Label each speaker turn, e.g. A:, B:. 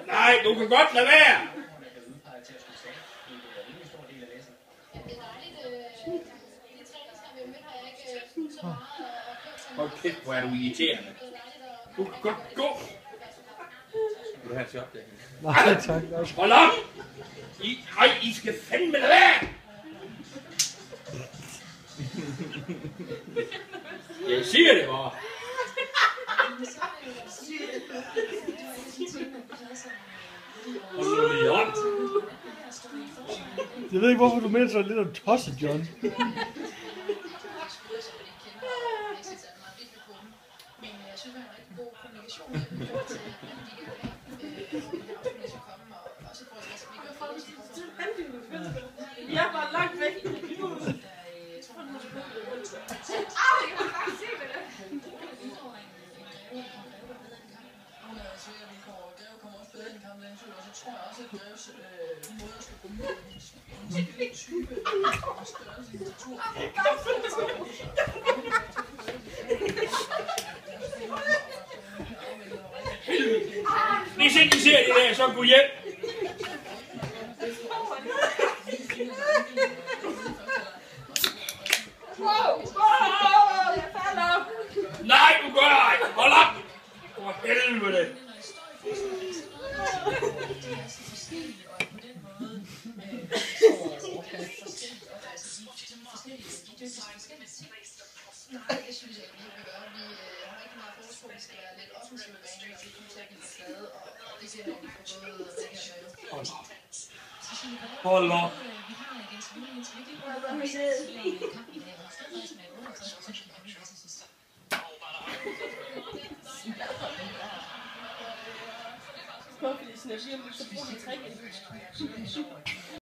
A: Nej, du kan godt lade være. Hold kæft, hvor er du irriterende. Du kan godt gå. Vil du have en shot, det?
B: Nej, tak.
A: Hold op! I skal fandme lade være! Jeg siger det bare. Hold nu lige op.
B: Jeg ved ikke, hvorfor du mener så lidt om tosset, John.
C: Jeg var langt væk.
A: Hvis ikke I ser det der, så gå hjem. Nej, du gør ej. Hold op. For helvede. Hold op.
C: Fordi sådan, jeg siger, så bruger vi 3